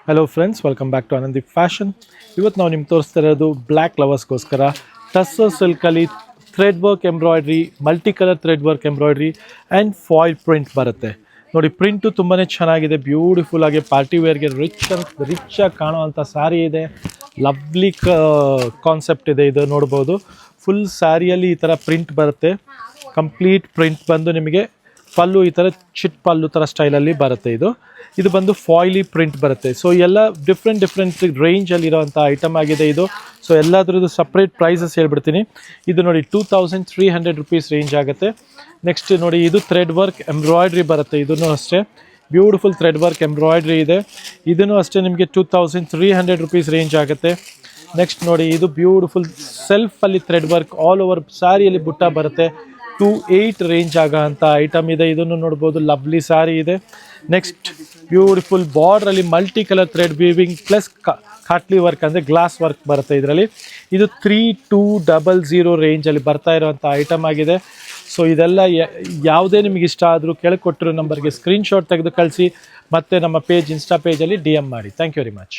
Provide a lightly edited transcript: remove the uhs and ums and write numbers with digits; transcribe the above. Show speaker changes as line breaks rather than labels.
Hello friends, welcome back to Anandi fashion. ಇವತ್ತು ನಾವು ನಿಮ್ಗೆ ತೋರಿಸ್ತಾ ಇರೋದು ಬ್ಲ್ಯಾಕ್ ಲವರ್ಸ್ಗೋಸ್ಕರ ಟಸ್ಸರ್ ಸಿಲ್ಕಲ್ಲಿ thread work embroidery, multi colour thread work embroidery and foil print ಬರುತ್ತೆ. ನೋಡಿ, ಪ್ರಿಂಟು ತುಂಬಾ ಚೆನ್ನಾಗಿದೆ, ಬ್ಯೂಟಿಫುಲ್ ಆಗಿ ಪಾರ್ಟಿ ವೇರ್ಗೆ ರಿಚ್ ಆಗಿ ಕಾಣುವಂಥ ಸ್ಯಾರಿ ಇದೆ. ಲವ್ಲಿ ಕಾನ್ಸೆಪ್ಟ್ ಇದೆ, ಇದು ನೋಡ್ಬೋದು. ಫುಲ್ ಸ್ಯಾರಿಯಲ್ಲಿ ಈ ಥರ ಪ್ರಿಂಟ್ ಬರುತ್ತೆ. ಕಂಪ್ಲೀಟ್ ಪ್ರಿಂಟ್ ಬಂದು ನಿಮಗೆ ಪಲ್ಲು ಈ ಥರ ಚಿಟ್ ಪಲ್ಲು ಥರ ಸ್ಟೈಲಲ್ಲಿ ಬರುತ್ತೆ. ಇದು ಬಂದು ಫಾಯ್ಲಿ ಪ್ರಿಂಟ್ ಬರುತ್ತೆ. ಸೊ ಎಲ್ಲ ಡಿಫ್ರೆಂಟ್ ರೇಂಜಲ್ಲಿರೋವಂಥ ಐಟಮ್ ಆಗಿದೆ ಇದು. ಸೊ ಎಲ್ಲದ್ರದ್ದು ಸಪ್ರೇಟ್ ಪ್ರೈಸಸ್ ಹೇಳ್ಬಿಡ್ತೀನಿ. ಇದು ನೋಡಿ 2300 ರುಪೀಸ್ ರೇಂಜ್ ಆಗುತ್ತೆ. ನೆಕ್ಸ್ಟ್ ನೋಡಿ, ಇದು ಥ್ರೆಡ್ ವರ್ಕ್ ಎಂಬ್ರಾಯ್ಡ್ರಿ ಬರುತ್ತೆ. ಇದನ್ನು ಅಷ್ಟೇ ಬ್ಯೂಟಿಫುಲ್ ಥ್ರೆಡ್ ವರ್ಕ್ ಎಂಬ್ರಾಯ್ಡ್ರಿ ಇದೆ. ಇದನ್ನು ಅಷ್ಟೇ ನಿಮಗೆ 2300 ರುಪೀಸ್ ರೇಂಜ್ ಆಗುತ್ತೆ. ನೆಕ್ಸ್ಟ್ ನೋಡಿ, ಇದು ಬ್ಯೂಟಿಫುಲ್ ಸೆಲ್ಫಲ್ಲಿ ಥ್ರೆಡ್ ವರ್ಕ್ ಆಲ್ ಓವರ್ ಸ್ಯಾರಿಯಲ್ಲಿ ಬುಟ್ಟ ಬರುತ್ತೆ. 2800 ರೇಂಜ್ ಆಗೋ ಅಂಥ ಐಟಮ್ ಇದೆ. ಇದನ್ನು ನೋಡ್ಬೋದು, ಲವ್ಲಿ ಸ್ಯಾರಿ ಇದೆ. ನೆಕ್ಸ್ಟ್ ಬ್ಯೂಟಿಫುಲ್ ಬಾರ್ಡ್ರಲ್ಲಿ multi colour thread weaving plus ಕಾಟ್ಲಿ ವರ್ಕ್ ಅಂದರೆ ಗ್ಲಾಸ್ ವರ್ಕ್ ಬರುತ್ತೆ ಇದರಲ್ಲಿ. ಇದು 3200 ರೇಂಜಲ್ಲಿ ಬರ್ತಾ ಇರೋವಂಥ ಐಟಮ್ ಆಗಿದೆ. ಸೊ ಇದೆಲ್ಲ ಯಾವುದೇ ನಿಮಗೆ ಇಷ್ಟ ಆದರೂ ಕೆಳಗೆ ಕೊಟ್ಟಿರೋ ನಂಬರ್ಗೆ ಸ್ಕ್ರೀನ್ಶಾಟ್ ತೆಗೆದು ಕಳಿಸಿ, ಮತ್ತು ನಮ್ಮ ಇನ್ಸ್ಟಾ ಪೇಜಲ್ಲಿ DM ಮಾಡಿ. Thank you very much.